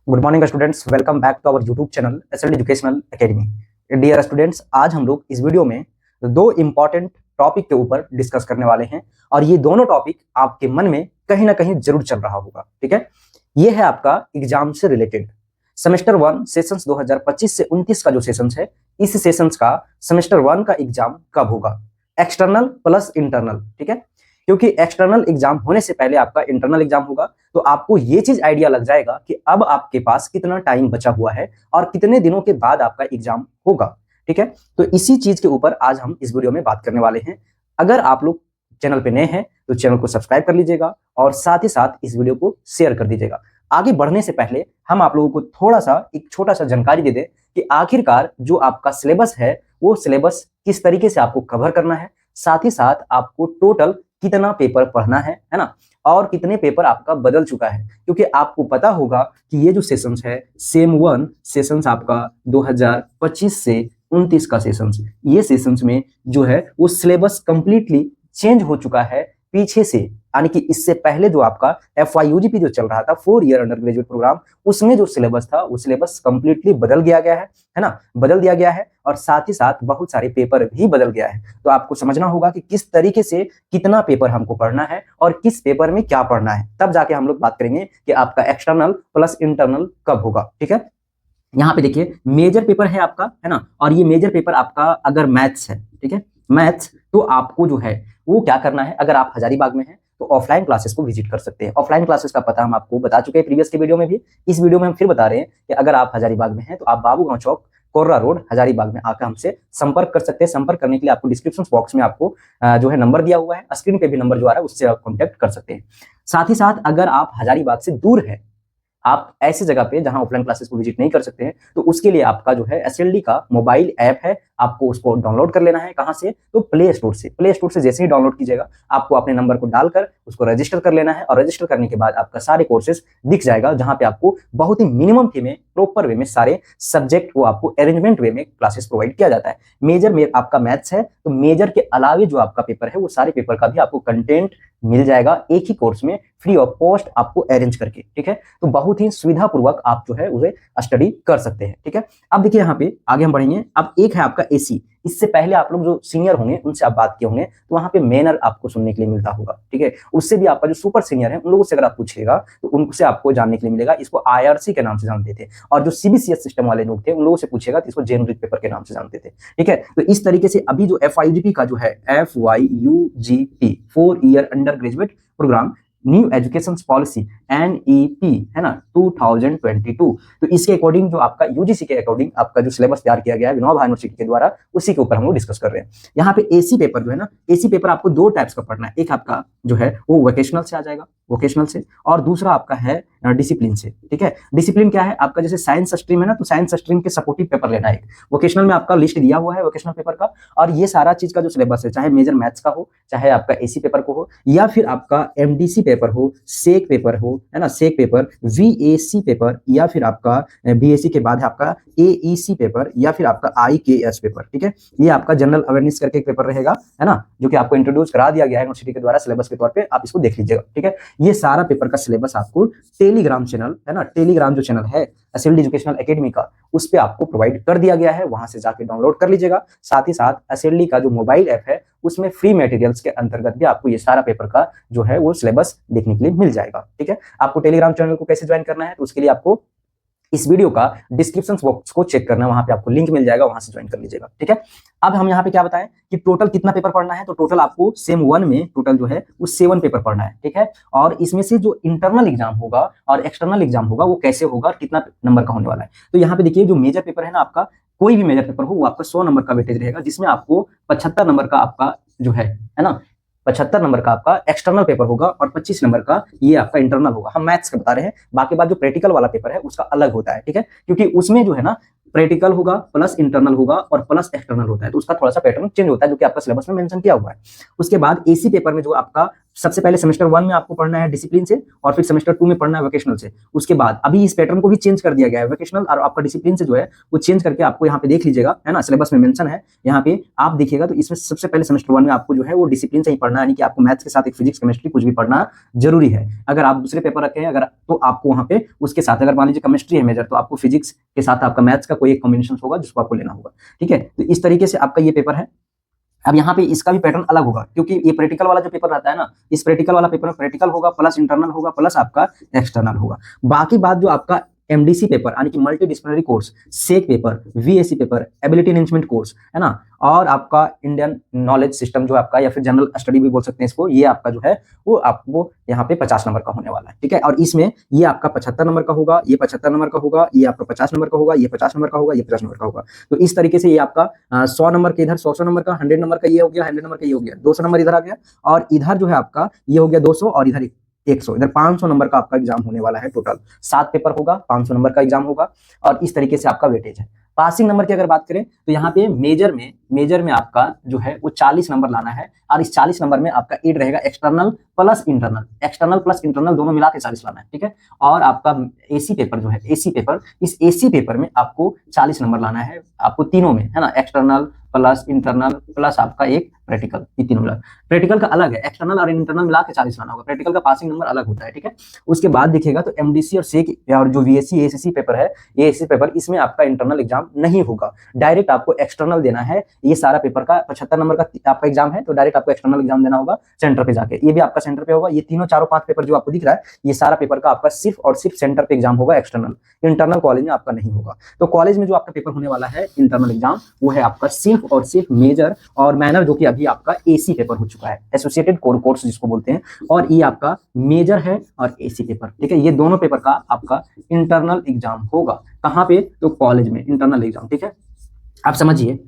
Good morning students, welcome back to our YouTube channel SLD educational academy. Dear students, आज हम लोग इस video में दो इंपॉर्टेंट टॉपिक के ऊपर डिस्कस करने वाले हैं और ये दोनों टॉपिक आपके मन में कहीं ना कहीं जरूर चल रहा होगा। ठीक है, ये है आपका एग्जाम से रिलेटेड सेमेस्टर 1 सेशंस 2025 से 29 का जो सेशंस है, इस सेशंस का सेमेस्टर 1 का एग्जाम कब होगा, एक्सटर्नल प्लस इंटरनल। ठीक है, क्योंकि एक्सटर्नल एग्जाम होने से पहले आपका इंटरनल एग्जाम होगा, तो आपको ये चीज आइडिया लग जाएगा कि अब आपके पास कितना टाइम बचा हुआ है और कितने दिनों के बाद आपका एग्जाम होगा। ठीक है, तो इसी चीज के ऊपर आज हम इस वीडियो में बात करने वाले हैं। अगर आप लोग चैनल पे नए हैं तो चैनल को सब्सक्राइब कर लीजिएगा और साथ ही साथ इस वीडियो को शेयर कर दीजिएगा। आगे बढ़ने से पहले हम आप लोगों को थोड़ा सा एक छोटा सा जानकारी दे दें कि आखिरकार जो आपका सिलेबस है वो सिलेबस किस तरीके से आपको कवर करना है, साथ ही साथ आपको टोटल कितना पेपर पढ़ना है ना, और कितने पेपर आपका बदल चुका है। क्योंकि आपको पता होगा कि ये जो सेशंस है सेम 1 सेशंस आपका 2025 से 29 का सेशंस, ये सेशंस में जो है वो सिलेबस कंप्लीटली चेंज हो चुका है पीछे से। यानी कि इससे पहले जो आपका FYUGP जो चल रहा था 4 ईयर अंडर ग्रेजुएट प्रोग्राम, उसमें जो सिलेबस था वो सिलेबस कंप्लीटली बदल दिया गया है ना, बदल दिया गया है और साथ ही साथ बहुत सारे पेपर भी बदल गया है। तो आपको समझना होगा कि किस तरीके से कितना पेपर हमको पढ़ना है और किस पेपर में क्या पढ़ना है, तब जाके हम लोग बात करेंगे कि आपका एक्सटर्नल प्लस इंटरनल कब होगा। ठीक है, यहाँ पे देखिए मेजर पेपर है आपका, है ना, और ये मेजर पेपर आपका अगर मैथ्स है, ठीक है, मैथ्स, तो आपको जो है वो क्या करना है, अगर आप हजारीबाग में हैं तो ऑफलाइन क्लासेस को विजिट कर सकते हैं। ऑफलाइन क्लासेस का पता हम आपको बता चुके हैं प्रीवियस के वीडियो में भी, इस वीडियो में हम फिर बता रहे हैं कि अगर आप हजारीबाग में हैं तो आप बाबूगांव चौक कोर्रा रोड हजारीबाग में आकर हमसे संपर्क कर सकते हैं। संपर्क करने के लिए आपको डिस्क्रिप्शन बॉक्स में आपको जो है नंबर दिया हुआ है, स्क्रीन पे भी नंबर जो आ रहा है उससे आप कॉन्टेक्ट कर सकते हैं। साथ ही साथ अगर आप हजारीबाग से दूर है, आप ऐसी जगह पे जहां ऑफलाइन क्लासेस को विजिट नहीं कर सकते हैं, तो उसके लिए आपका जो है एसएलडी का मोबाइल ऐप है, आपको उसको डाउनलोड कर लेना है। कहां से? तो प्ले स्टोर से। प्ले स्टोर से जैसे ही डाउनलोड कीजिएगा आपको अपने नंबर को डालकर उसको रजिस्टर कर लेना है और रजिस्टर करने के बाद आपका सारे कोर्सेज दिख जाएगा, जहां पे आपको बहुत ही मिनिमम फी में प्रॉपर वे में सारे सब्जेक्ट को आपको अरेंजमेंट वे में क्लासेस प्रोवाइड किया जाता है। मेजर में आपका मैथ्स है तो मेजर के अलावे जो आपका पेपर है वो सारे पेपर का भी आपको कंटेंट मिल जाएगा एक ही कोर्स में फ्री ऑफ कॉस्ट आपको अरेंज करके। ठीक है, तो बहुत ही सुविधापूर्वक आप जो है उसे स्टडी कर सकते हैं। ठीक है, अब देखिए यहाँ पे आगे हम बढ़ेंगे। अब एक है आपका एसी, इससे पहले आप लोग जो सीनियर होंगे उनसे आप बात किए होंगे तो वहां पे मैनर आपको सुनने के लिए मिलता होगा। ठीक है, उससे भी आपका जो सुपर सीनियर है उन लोगों से अगर आप पूछिएगा तो उनसे आपको जानने के लिए मिलेगा। इसको IRC के नाम से जानते थे और जो CBCS सिस्टम वाले लोग थे उन लोगों से पूछेगा तो इसको जेनरिक पेपर के नाम से जानते थे। ठीक है, तो इस तरीके से अभी जो FYUGP का जो है FYUGP 4 year undergraduate programme new education policy NEP है ना 2022, तो इसके अकॉर्डिंग जो आपका UGC के अकॉर्डिंग आपका जो सिलेबस तैयार किया गया है विनोबा यूनिवर्सिटी के द्वारा, उसी के ऊपर हम लोग डिस्कस कर रहे हैं। यहाँ पे AC पेपर जो है ना, AC पेपर आपको 2 टाइप्स का पढ़ना है। एक आपका जो है वो वोकेशनल से आ जाएगा, वोकेशनल से, और दूसरा आपका है डिसिप्लिन से। ठीक है, डिसिप्लिन क्या है आपका, जैसे साइंस स्ट्रीम है ना, तो साइंस स्ट्रीम के सपोर्टिव पेपर लेना है। वोकेशनल में आपका लिस्ट दिया हुआ है वोकेशनल पेपर का, और ये सारा चीज का जो सिलेबस है, चाहे मेजर मैथ्स का हो, चाहे आपका AC पेपर को हो, या फिर आपका MDC पेपर हो, सेक पेपर हो, है ना, सेक पेपर, VAC पेपर, या फिर आपका BAC के बाद है आपका AEC पेपर, या फिर आपका IKS पेपर। ठीक है, ये आपका जनरल अवेयरनेस करके एक पेपर रहेगा, है ना, जो कि आपको इंट्रोड्यूस करा दिया गया है यूनिवर्सिटी के द्वारा सिलेबस के तौर पे, आप इसको देख लीजिएगा। ठीक है, ये सारा पेपर का सिलेबस आपको टेलीग्राम चैनल, है ना, टेलीग्राम जो चैनल है एसएलडी एजुकेशनल एकेडमी का, उस पे आपको प्रोवाइड कर दिया गया है, वहां से जाके डाउनलोड कर लीजिएगा। साथ ही साथ एसएलडी का जो मोबाइल ऐप है उसमें फ्री मटेरियल्स के अंतर्गत भी आपको ये सारा पेपर का जो है वो सिलेबस देखने के लिए मिल जाएगा। ठीक है, आपको टेलीग्राम चैनल को कैसे ज्वाइन करना है, तो उसके लिए आपको इस वीडियो का डिस्क्रिप्शन बॉक्स को चेक करना, वहां पे आपको लिंक मिल जाएगा, वहां से ज्वाइन कर लीजिएगा। ठीक है, अब हम यहाँ पे क्या बताएं कि टोटल कितना पेपर पढ़ना है, तो टोटल आपको सेम 1 में टोटल जो है वो 7 पेपर पढ़ना है। ठीक है, और इसमें से जो इंटरनल एग्जाम होगा और एक्सटर्नल एग्जाम होगा वो कैसे होगा और कितना नंबर का होने वाला है, तो यहाँ पे देखिए जो मेजर पेपर है ना आपका, कोई भी मेजर पेपर हो वो आपका 100 नंबर का वेटेज रहेगा, जिसमें आपको 75 नंबर का आपका जो है ना 75 नंबर का आपका एक्सटर्नल पेपर होगा और 25 नंबर का ये आपका इंटरनल होगा। हम मैथ्स का बता रहे हैं, बाकी बात जो प्रैक्टिकल वाला पेपर है उसका अलग होता है। ठीक है, क्योंकि उसमें जो है ना प्रैक्टिकल होगा प्लस इंटरनल होगा और प्लस एक्सटर्नल होता है, तो उसका थोड़ा सा पैटर्न चेंज होता है जो कि आपका सिलेबस में मेंशन किया हुआ है। उसके बाद AC पेपर में जो आपका सबसे पहले सेमेस्टर 1 में आपको पढ़ना है डिसिप्लिन से, और फिर सेमेस्टर 2 में पढ़ना है वोकेशनल से। उसके बाद अभी इस पैटर्न को भी चेंज कर दिया गया है, वोकेशनल और आपका डिसिप्लिन से जो है वो चेंज करके आपको यहाँ पे देख लीजिएगा, है ना, सिलेबस में मेंशन है यहाँ पे आप देखिएगा। तो इसमें सबसे पहले सेमेस्टर 1 में आपको जो है वो डिसिप्लिन से ही पढ़ना है, यानी कि आपको मैथ्स के साथ एक फिजिक्स केमिस्ट्री कुछ भी पढ़ना जरूरी है। अगर आप दूसरे पेपर रखे हैं अगर, तो आपको वहाँ पे उसके साथ, अगर मान लीजिए केमिस्ट्री है मेजर, तो आपको फिजिक्स के साथ आपका मैथ्स का कोई एक कॉम्बिनेशन होगा जिसको आपको लेना होगा, ठीक है। तो इस तरीके से आपका ये पेपर है। अब यहाँ पे इसका भी पैटर्न अलग होगा, क्योंकि ये प्रैक्टिकल वाला जो पेपर रहता है ना, इस प्रैक्टिकल वाला पेपर में प्रैक्टिकल होगा प्लस इंटरनल होगा प्लस आपका एक्सटर्नल होगा। बाकी बात जो आपका एमडीसी पेपर यानी कि multidisciplinary course, SEC paper, VSC paper, ability enhancement course, है ना, और आपका इंडियन नॉलेज सिस्टम जो आपका, या फिर जनरल स्टडी भी बोल सकते हैं इसको, ये आपका जो है वो आपको यहाँ पे 50 नंबर का होने वाला है, ठीक है। और इसमें ये आपका 75 नंबर का होगा, ये 75 नंबर का होगा, ये आपका 50 नंबर का होगा, ये 50 नंबर का होगा, ये 50 नंबर का होगा। तो इस तरीके से ये आपका 100 नंबर के इधर 100 नंबर का, 100 नंबर का ये हो गया, 100 नंबर का ये हो गया, 200 नंबर इधर आ गया, और इधर जो है आपका ये हो गया 200, और इधर 100, इधर 500 नंबर का आपका एग्जाम होने वाला है। टोटल 7 पेपर होगा, 500 नंबर का एग्जाम होगा, और इस तरीके से आपका वेटेज है। पासिंग नंबर की अगर बात करें तो यहाँ पे मेजर में आपका जो है वो 40 नंबर लाना है, और इस 40 नंबर में आपका 8 रहेगा एक्सटर्नल प्लस इंटरनल दोनों मिला के 40 लाना है, ठीक है। और आपका एसी पेपर जो है, इस एसी पेपर में आपको 40 नंबर लाना है, आपको तीनों में, है ना, एक्सटर्नल प्लस इंटरनल प्लस आपका एक प्रैक्टिकल, ये तीनों मिला। प्रैक्टिकल का अलग है, एक्सटर्नल और इंटरनल मिला के 40 लाना होगा, प्रैक्टिकल का पासिंग नंबर अलग होता है, ठीक है। उसके बाद देखिएगा तो एमडीसी और सेक और जो वीएससी एसीसी पेपर है, ये एसी पेपर, इसमें आपका इंटरनल एग्जाम नहीं होगा, डायरेक्ट आपको एक्सटर्नल देना है। ये सारा पेपर का 75 नंबर का आपका एग्जाम है, तो डायरेक्ट आपको एक्सटर्नल एग्जाम देना होगा सेंटर पे जाके, ये भी आपका सेंटर पे होगा। ये तीनों चारों 5 पेपर जो आपको दिख रहा है, ये सारा पेपर का आपका सिर्फ और सिर्फ सेंटर पे एग्जाम होगा, एक्सटर्नल, इंटरनल कॉलेज में आपका नहीं होगा। तो कॉलेज में जो आपका पेपर होने वाला है इंटरनल एग्जाम, वो है आपका सिर्फ और सिर्फ मेजर और माइनर, जो कि अभी आपका एसी पेपर हो चुका है, एसोसिएटेड कोर कोर्स जिसको बोलते हैं, और ये आपका मेजर है और एसी पेपर, ठीक है। ये दोनों पेपर का आपका इंटरनल एग्जाम होगा, कहाँ पे, तो कॉलेज में इंटरनल एग्जाम, ठीक है। आप समझिए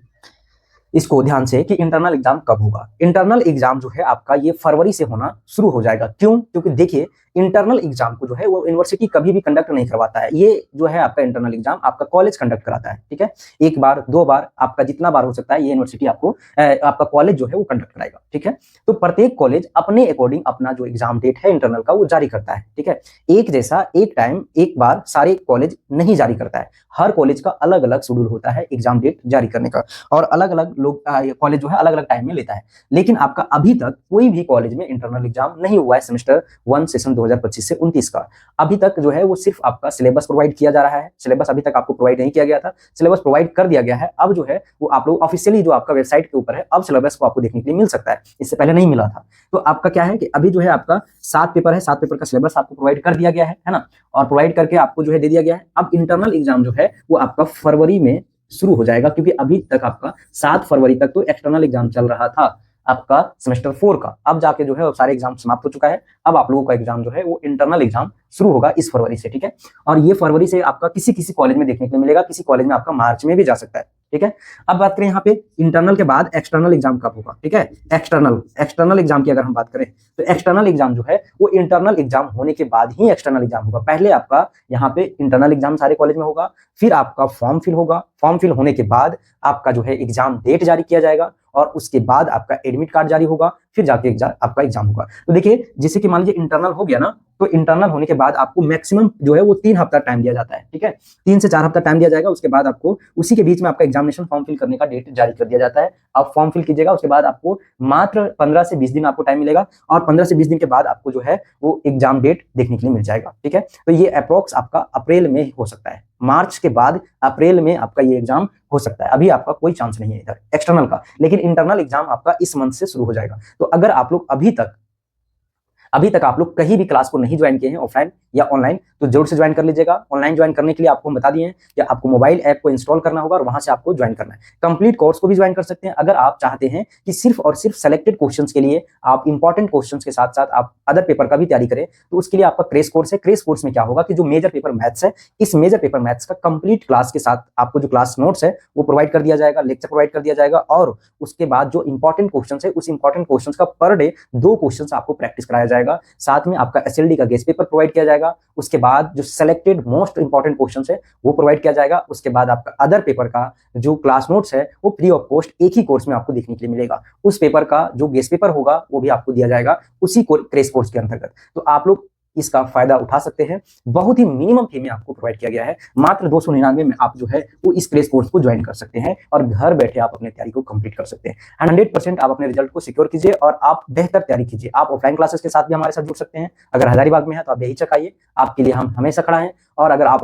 इसको ध्यान से कि इंटरनल एग्जाम कब होगा। इंटरनल एग्जाम जो है आपका ये फरवरी से होना शुरू हो जाएगा। क्यों? क्योंकि देखिए इंटरनल एग्जाम को जो है वो यूनिवर्सिटी कभी भी कंडक्ट नहीं करवाता है, ये जो है आपका इंटरनल एग्जाम आपका कॉलेज कंडक्ट कराता है, ठीक है। 1 बार 2 बार आपका जितना बार हो सकता है ये यूनिवर्सिटी आपको आपका कॉलेज जो है वो कंडक्ट कराएगा, ठीक है। तो प्रत्येक कॉलेज अपने अकॉर्डिंग अपना जो एग्जाम डेट है इंटरनल का वो जारी करता है, ठीक है। एक जैसा एक टाइम एक बार सारे कॉलेज नहीं जारी करता है, हर कॉलेज का अलग अलग शेड्यूल होता है एग्जाम डेट जारी करने का, और अलग अलग लोग कॉलेज जो है अलग अलग टाइम में लेता है। लेकिन आपका अभी तक कोई भी कॉलेज में इंटरनल एग्जाम नहीं हुआ है सेमेस्टर 1 सेशन 2025 से 29 का। अभी तक जो है वो सिर्फ आपका सिलेबस प्रोवाइड किया जा रहा है, सिलेबस अभी तक आपको प्रोवाइड नहीं किया गया था, सिलेबस प्रोवाइड कर दिया गया है। अब जो है वो आप लोग ऑफिशियली जो आपका वेबसाइट के ऊपर है, अब सिलेबस को आपको देखने के लिए मिल सकता है, इससे पहले नहीं मिला था। तो आपका क्या है कि अभी जो है आपका 7 पेपर है, 7 पेपर का सिलेबस आपको प्रोवाइड कर दिया गया है ना, और प्रोवाइड करके आपको जो है दे दिया गया है। अब इंटरनल एग्जाम जो है वो आपका फरवरी में शुरू हो जाएगा, क्योंकि अभी तक आपका 7 फरवरी तक तो एक्सटर्नल एग्जाम चल रहा था आपका सेमेस्टर 4 का। अब जाके जो है वो सारे एग्जाम समाप्त हो चुका है, अब आप लोगों का एग्जाम जो है वो इंटरनल एग्जाम शुरू होगा इस फरवरी से, ठीक है। और ये फरवरी से आपका किसी किसी कॉलेज में देखने के लिए मिलेगा, किसी कॉलेज में आपका मार्च में भी जा सकता है, ठीक है। अब बात करें यहाँ पे इंटरनल के बाद एक्सटर्नल एग्जाम कब होगा, ठीक है। एक्सटर्नल एग्जाम की अगर हम बात करें तो एक्सटर्नल एग्जाम जो है वो इंटरनल एग्जाम होने के बाद ही एक्सटर्नल एग्जाम होगा। पहले आपका यहाँ पे इंटरनल एग्जाम सारे कॉलेज में होगा, फिर आपका फॉर्म फिल होगा, फॉर्म फिल होने के बाद आपका जो है एग्जाम डेट जारी किया जाएगा, और उसके बाद आपका एडमिट कार्ड जारी होगा, फिर जाके आपका एग्जाम होगा। तो देखिए जैसे कि मान लीजिए इंटरनल हो गया ना, तो इंटरनल होने के बाद आपको मैक्सिमम जो है वो 3 हफ्ता टाइम दिया जाता है, ठीक है। 3 से 4 हफ्ता टाइम दिया जाएगा, उसके बाद आपको उसी के बीच में आपका एग्जामिनेशन फॉर्म फिल करने का डेट जारी कर दिया जाता है। आप फॉर्म फिल कीजिएगा, उसके बाद आपको मात्र 15 से 20 दिन आपको टाइम मिलेगा, और 15 से 20 दिन के बाद आपको जो है वो एग्जाम डेट देखने के लिए मिल जाएगा, ठीक है। तो ये अप्रोक्स आपका अप्रैल में हो सकता है, मार्च के बाद अप्रैल में आपका ये एग्जाम हो सकता है। अभी आपका कोई चांस नहीं है इधर एक्सटर्नल का, लेकिन इंटरनल एग्जाम आपका इस मंथ से शुरू हो जाएगा। तो अगर आप लोग अभी तक आप लोग कहीं भी क्लास को नहीं ज्वाइन किए हैं ऑफलाइन या ऑनलाइन, तो जरूर से ज्वाइन कर लीजिएगा। ऑनलाइन ज्वाइन करने के लिए आपको हम बता दिए हैं कि आपको मोबाइल ऐप को इंस्टॉल करना होगा और वहां से आपको ज्वाइन करना है। कंप्लीट कोर्स को भी ज्वाइन कर सकते हैं अगर आप चाहते हैं कि सिर्फ और सिर्फ सेलेक्टेड क्वेश्चंस के लिए आप इंपॉर्टेंट क्वेश्चंस के साथ साथ आप अदर पेपर का भी तैयारी करें, तो उसके लिए आपका क्रेश कोर्स है। क्रेश कोर्स में क्या होगा कि जो मेजर पेपर मैथ्स है, इस मेजर पेपर मैथ्स का कंप्लीट क्लास के साथ आपको जो क्लास नोट्स है वो प्रोवाइड कर दिया जाएगा, लेक्चर प्रोवाइड कर दिया जाएगा, और उसके बाद जो इंपॉर्टेंट क्वेश्चंस है उस इंपॉर्टेंट क्वेश्चंस का पर डे 2 क्वेश्चंस आपको प्रैक्टिस कराया जाएगा। साथ में आपका एसएलडी का गेस्ट पेपर प्रोवाइड किया जाएगा। जाएगा, उसके बाद जो सेलेक्टेड मोस्ट इंपॉर्टेंट क्वेश्चन है वो प्रोवाइड किया जाएगा, उसके बाद आपका अदर पेपर का जो क्लास नोट्स है वो फ्री ऑफ कॉस्ट एक ही कोर्स में आपको देखने के लिए मिलेगा। उस पेपर का जो गेस्ट पेपर होगा वो भी आपको दिया जाएगा उसी क्रेश कोर्स के अंतर्गत। तो आप लोग इसका फायदा उठा सकते हैं। बहुत ही मिनिमम फी में आपको प्रोवाइड किया गया है, मात्र 299 में आप जो है वो इस क्रेश कोर्स को ज्वाइन कर सकते हैं और घर बैठे आप अपने तैयारी को कंप्लीट कर सकते हैं। 100% आप अपने रिजल्ट को सिक्योर कीजिए और आप बेहतर तैयारी कीजिए। आप ऑफलाइन क्लासेस के साथ भी हमारे साथ जुड़ सकते हैं। अगर हजारीबाग में है तो आप बेहिचक आइए, आपके लिए हम हमेशा खड़ा हैं। और अगर आप